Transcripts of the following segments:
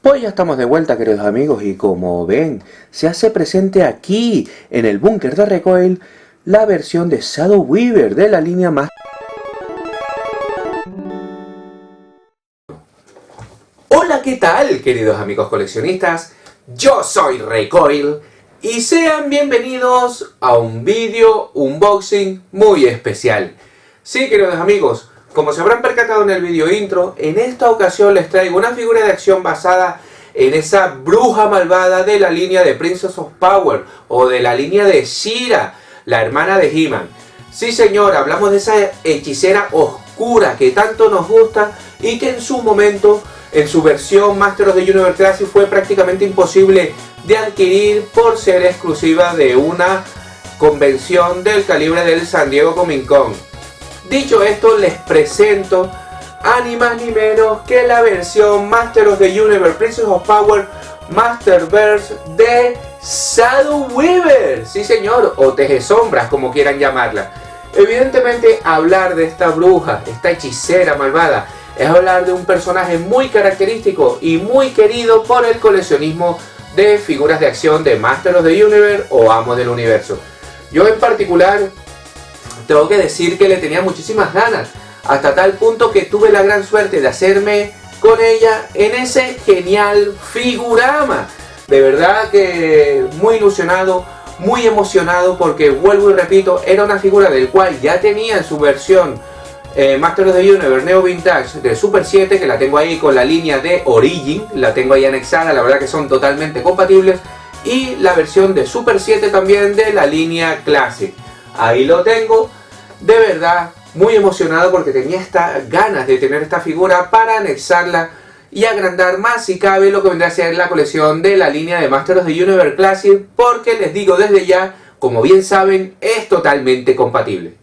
Pues ya estamos de vuelta, queridos amigos, y como ven, se hace presente aquí, en el búnker de Recoil, la versión de Shadow Weaver de la línea más... Hola, ¿qué tal, queridos amigos coleccionistas? Yo soy Recoil, y sean bienvenidos a un vídeo unboxing muy especial. Sí, queridos amigos, como se habrán percatado en el vídeo intro, en esta ocasión les traigo una figura de acción basada en esa bruja malvada de la línea de Princess of Power o de la línea de She-Ra, la hermana de He-Man. Sí, señor, hablamos de esa hechicera oscura que tanto nos gusta y que en su momento, en su versión Master of the Universe Classic, fue prácticamente imposible de adquirir por ser exclusiva de una convención del calibre del San Diego Comic Con. Dicho esto, les presento a ni más ni menos que la versión Master of the Universe Princess of Power Masterverse de Shadow Weaver. Sí, señor, o Tejesombras, como quieran llamarla. Evidentemente, hablar de esta bruja, esta hechicera malvada, es hablar de un personaje muy característico y muy querido por el coleccionismo de figuras de acción de Master of the Universe o Amos del Universo. Yo en particular tengo que decir que le tenía muchísimas ganas, hasta tal punto que tuve la gran suerte de hacerme con ella en ese genial figurama. De verdad que muy ilusionado, muy emocionado, porque vuelvo y repito, era una figura del cual ya tenía en su versión Master of the Universe Neo Vintage de Super 7, que la tengo ahí con la línea de Origin, la tengo ahí anexada, la verdad que son totalmente compatibles, y la versión de Super 7 también de la línea Classic. Ahí lo tengo, de verdad muy emocionado porque tenía estas ganas de tener esta figura para anexarla y agrandar más si cabe lo que vendrá a ser la colección de la línea de Master of the Universe Classic, porque les digo desde ya, como bien saben, es totalmente compatible.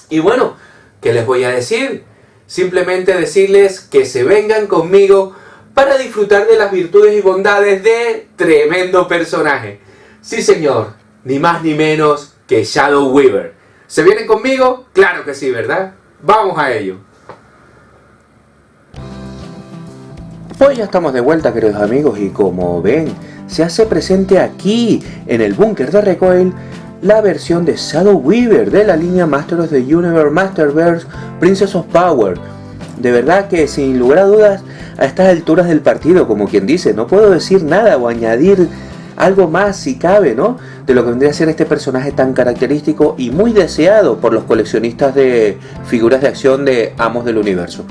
Y bueno, ¿qué les voy a decir? Simplemente decirles que se vengan conmigo para disfrutar de las virtudes y bondades de tremendo personaje. Sí, señor, ni más ni menos que Shadow Weaver. ¿Se vienen conmigo? Claro que sí, ¿verdad? ¡Vamos a ello! Pues ya estamos de vuelta, queridos amigos, y como ven, se hace presente aquí, en el búnker de Recoil, la versión de Shadow Weaver de la línea Master of the Universe Masterverse Princess of Power. De verdad que sin lugar a dudas, a estas alturas del partido, como quien dice, no puedo decir nada o añadir algo más si cabe, ¿no?, de lo que vendría a ser este personaje tan característico y muy deseado por los coleccionistas de figuras de acción de Amos del Universo.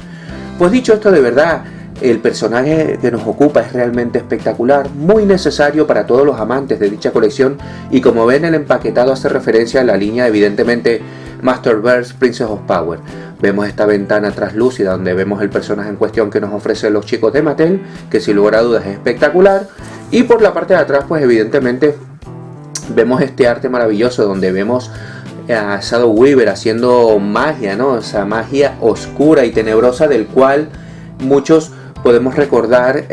Pues dicho esto, de verdad, el personaje que nos ocupa es realmente espectacular, muy necesario para todos los amantes de dicha colección, y como ven, el empaquetado hace referencia a la línea, evidentemente, Masterverse Princess of Power. Vemos esta ventana translúcida donde vemos el personaje en cuestión que nos ofrecen los chicos de Mattel, que sin lugar a dudas es espectacular. Y por la parte de atrás, pues evidentemente vemos este arte maravilloso donde vemos a Shadow Weaver haciendo magia, ¿no? Esa magia oscura y tenebrosa del cual muchos podemos recordar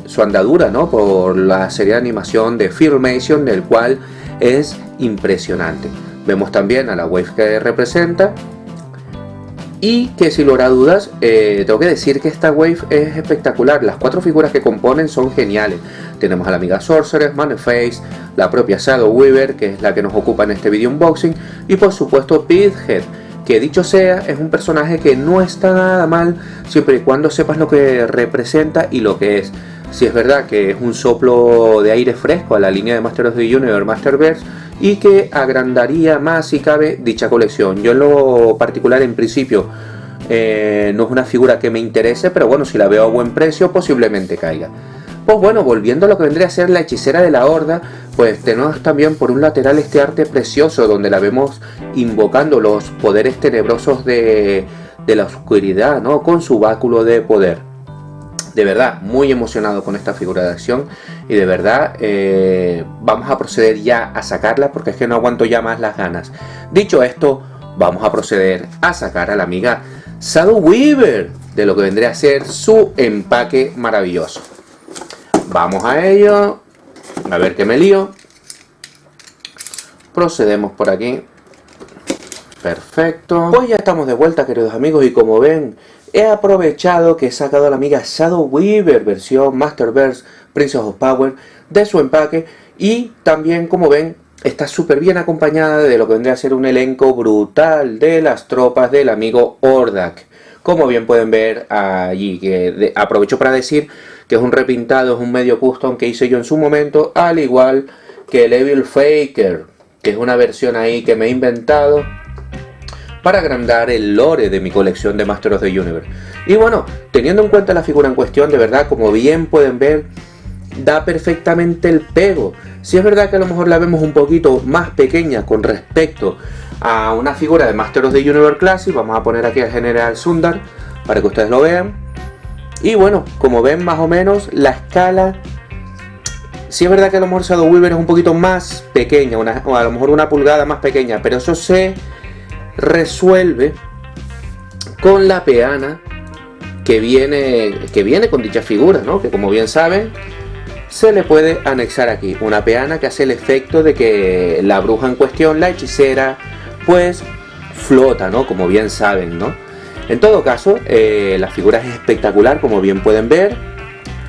su andadura, ¿no?, por la serie de animación de Filmation, del cual es impresionante. Vemos también a la wave que representa, y que sin lugar a dudas, tengo que decir que esta wave es espectacular. Las cuatro figuras que componen son geniales. Tenemos a la amiga Sorceress, Man-Face, la propia Shadow Weaver, que es la que nos ocupa en este video unboxing, y por supuesto Pithead, que dicho sea, es un personaje que no está nada mal siempre y cuando sepas lo que representa y lo que es. Si es verdad que es un soplo de aire fresco a la línea de Master of the Universe Masterverse, y que agrandaría más si cabe dicha colección. Yo en lo particular, en principio, no es una figura que me interese, pero bueno, si la veo a buen precio posiblemente caiga. Pues bueno, volviendo a lo que vendría a ser la hechicera de la horda, pues tenemos también por un lateral este arte precioso donde la vemos invocando los poderes tenebrosos de la oscuridad, ¿no?, con su báculo de poder. De verdad, muy emocionado con esta figura de acción, y de verdad vamos a proceder ya a sacarla porque es que no aguanto ya más las ganas. Dicho esto, vamos a proceder a sacar a la amiga Shadow Weaver de lo que vendría a ser su empaque maravilloso. Vamos a ello, a ver que me lío. Procedemos por aquí. Perfecto. Pues ya estamos de vuelta, queridos amigos, y como ven, he aprovechado que he sacado a la amiga Shadow Weaver versión Masterverse Princess of Power de su empaque, y también, como ven, está súper bien acompañada de lo que vendría a ser un elenco brutal de las tropas del amigo Hordak. Como bien pueden ver allí, que aprovecho para decir que es un repintado, es un medio custom que hice yo en su momento, al igual que el Evil Faker, que es una versión ahí que me he inventado para agrandar el lore de mi colección de Masters of the Universe. Y bueno, teniendo en cuenta la figura en cuestión, de verdad, como bien pueden ver, da perfectamente el pego. Si es verdad que a lo mejor la vemos un poquito más pequeña con respecto a una figura de Masters of the Universe Classic, vamos a poner aquí al General Sundar para que ustedes lo vean. Y bueno, como ven, más o menos la escala, si es verdad que a lo mejor Shadow Weaver es un poquito más pequeña, o a lo mejor una pulgada más pequeña, pero eso se resuelve con la peana que viene con dicha figura, ¿no? Que como bien saben, se le puede anexar aquí una peana que hace el efecto de que la bruja en cuestión, la hechicera, pues flota, ¿no? Como bien saben, ¿no? En todo caso, la figura es espectacular, como bien pueden ver.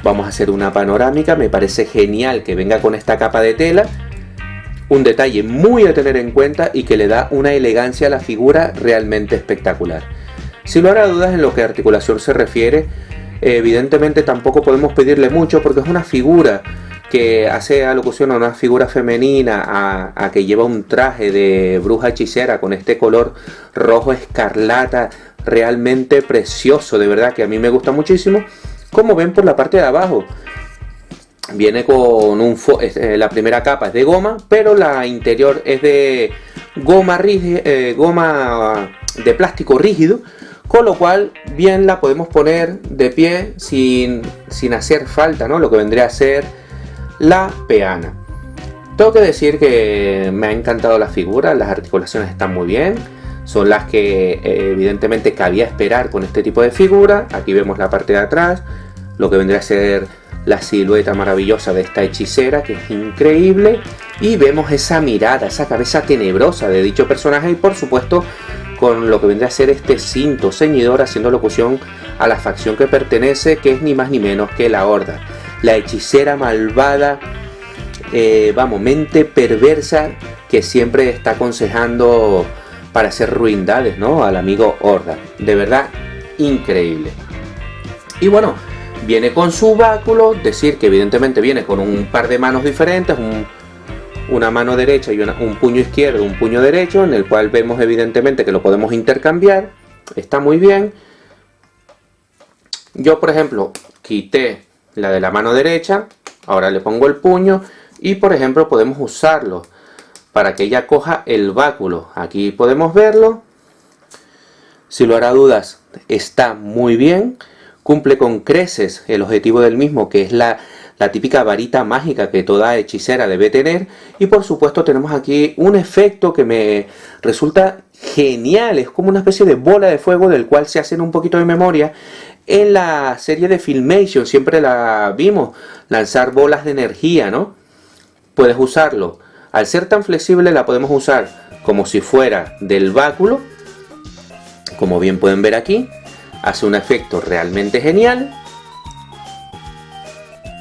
Vamos a hacer una panorámica, me parece genial que venga con esta capa de tela. Un detalle muy a tener en cuenta y que le da una elegancia a la figura realmente espectacular. Sin lugar a dudas, en lo que a articulación se refiere, evidentemente tampoco podemos pedirle mucho, porque es una figura que hace alusión a una figura femenina, a que lleva un traje de bruja hechicera con este color rojo escarlata realmente precioso, de verdad que a mí me gusta muchísimo. Como ven, por la parte de abajo viene con la primera capa es de goma, pero la interior es de goma de plástico rígido, con lo cual bien la podemos poner de pie sin hacer falta, ¿no? Lo que vendría a ser la peana. Tengo que decir que me ha encantado la figura, las articulaciones están muy bien, son las que evidentemente cabía esperar con este tipo de figura. Aquí vemos la parte de atrás, lo que vendría a ser la silueta maravillosa de esta hechicera, que es increíble, y vemos esa mirada, esa cabeza tenebrosa de dicho personaje, y por supuesto con lo que vendría a ser este cinto ceñidor haciendo locución a la facción que pertenece, que es ni más ni menos que la Horda, la hechicera malvada, mente perversa, que siempre está aconsejando para hacer ruindades, ¿no?, al amigo Horda. De verdad, increíble. Y bueno, viene con su báculo, decir que evidentemente viene con un par de manos diferentes, una mano derecha y un puño izquierdo, un puño derecho, en el cual vemos evidentemente que lo podemos intercambiar. Está muy bien. Yo, por ejemplo, quité la de la mano derecha, ahora le pongo el puño y, por ejemplo, podemos usarlo para que ella coja el báculo. Aquí podemos verlo. Sin lugar a dudas, está muy bien. Cumple con creces el objetivo del mismo, que es la típica varita mágica que toda hechicera debe tener. Y por supuesto tenemos aquí un efecto que me resulta genial. Es como una especie de bola de fuego, del cual se hacen un poquito de memoria. En la serie de Filmation siempre la vimos lanzar bolas de energía, ¿no? Puedes usarlo. Al ser tan flexible la podemos usar como si fuera del báculo. Como bien pueden ver aquí, hace un efecto realmente genial.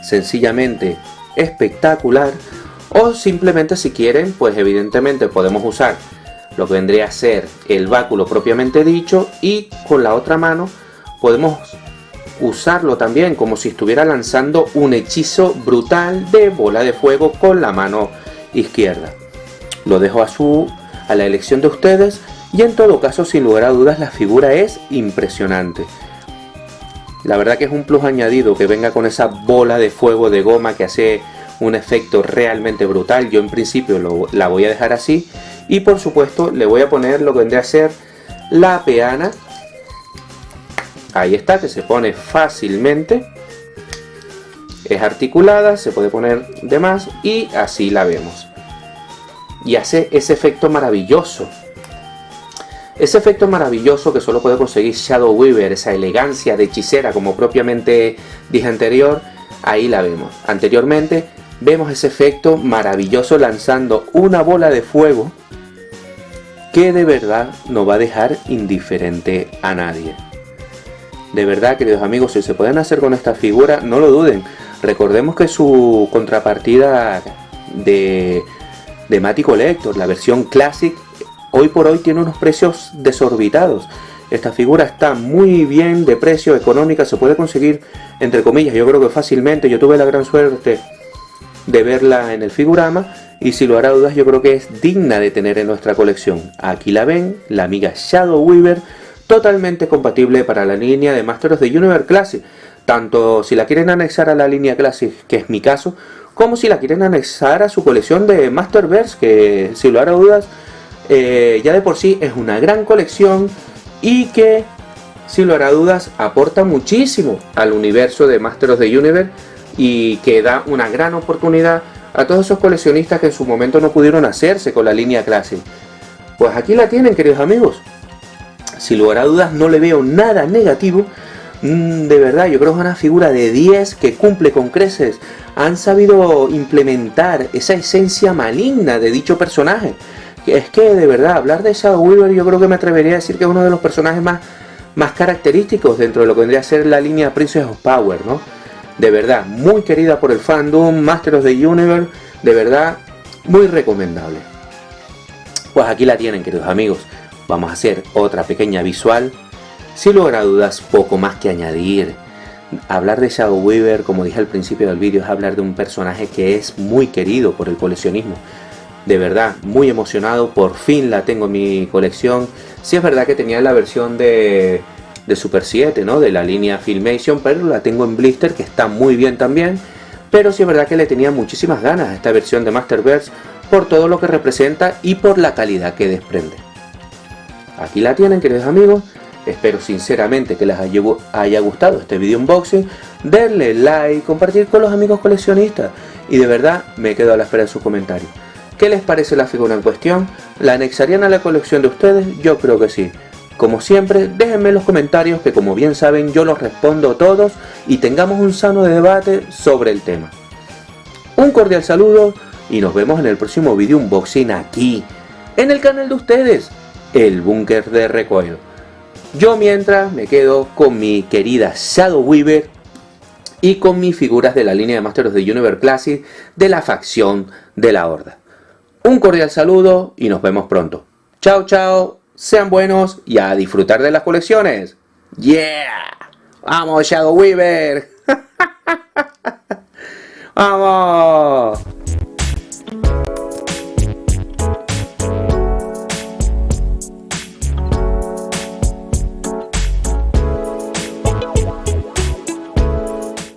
Sencillamente espectacular. O simplemente, si quieren, pues evidentemente podemos usar lo que vendría a ser el báculo propiamente dicho, y con la otra mano podemos usarlo también como si estuviera lanzando un hechizo brutal de bola de fuego con la mano izquierda. Lo dejo a la elección de ustedes, y en todo caso, sin lugar a dudas, la figura es impresionante. La verdad que es un plus añadido que venga con esa bola de fuego de goma que hace un efecto realmente brutal. Yo en principio la voy a dejar así, y por supuesto le voy a poner lo que vendría a ser la peana. Ahí está, que se pone fácilmente, es articulada, se puede poner de más, y así la vemos. Y hace ese efecto maravilloso. Ese efecto maravilloso que solo puede conseguir Shadow Weaver, esa elegancia de hechicera, como propiamente dije anterior, ahí la vemos. Anteriormente vemos ese efecto maravilloso lanzando una bola de fuego que de verdad no va a dejar indiferente a nadie. De verdad, queridos amigos, si se pueden hacer con esta figura, no lo duden. Recordemos que su contrapartida de Matty Collector, la versión Classic, hoy por hoy tiene unos precios desorbitados. Esta figura está muy bien de precio, económica, se puede conseguir, entre comillas, yo creo que fácilmente. Yo tuve la gran suerte de verla en el Figurama y sin lugar a dudas yo creo que es digna de tener en nuestra colección. Aquí la ven, la amiga Shadow Weaver, totalmente compatible para la línea de Masters of the Universe Classic, tanto si la quieren anexar a la línea Classic, que es mi caso, como si la quieren anexar a su colección de Masterverse, que sin lugar a dudas ya de por sí es una gran colección y que sin lugar a dudas aporta muchísimo al universo de Masters of the Universe y que da una gran oportunidad a todos esos coleccionistas que en su momento no pudieron hacerse con la línea Classic. Pues aquí la tienen, queridos amigos. Sin lugar a dudas no le veo nada negativo. De verdad, yo creo que es una figura de 10 que cumple con creces. Han sabido implementar esa esencia maligna de dicho personaje. Es que de verdad, hablar de Shadow Weaver yo creo que me atrevería a decir que es uno de los personajes más característicos dentro de lo que vendría a ser la línea Princess of Power, ¿no? De verdad, muy querida por el fandom, Masters of the Universe, de verdad, muy recomendable. Pues aquí la tienen, queridos amigos. Vamos a hacer otra pequeña visual. Sin lugar a dudas, poco más que añadir. Hablar de Shadow Weaver, como dije al principio del vídeo, es hablar de un personaje que es muy querido por el coleccionismo. De verdad, muy emocionado, por fin la tengo en mi colección. Sí es verdad que tenía la versión de Super 7, ¿no? De la línea Filmation, pero la tengo en blister, que está muy bien también. Pero sí es verdad que le tenía muchísimas ganas a esta versión de Masterverse por todo lo que representa y por la calidad que desprende. Aquí la tienen, queridos amigos. Espero sinceramente que les haya gustado este video unboxing. Denle like, compartir con los amigos coleccionistas. Y de verdad me quedo a la espera de sus comentarios. ¿Qué les parece la figura en cuestión? ¿La anexarían a la colección de ustedes? Yo creo que sí. Como siempre, déjenme en los comentarios que, como bien saben, yo los respondo todos y tengamos un sano debate sobre el tema. Un cordial saludo y nos vemos en el próximo video unboxing aquí, en el canal de ustedes, el Búnker de Recoil. Yo mientras me quedo con mi querida Shadow Weaver y con mis figuras de la línea de Masters of the Universe Classic de la facción de la Horda. Un cordial saludo y nos vemos pronto. Chao, chao, sean buenos y a disfrutar de las colecciones. ¡Yeah! ¡Vamos, Shadow Weaver! ¡Vamos!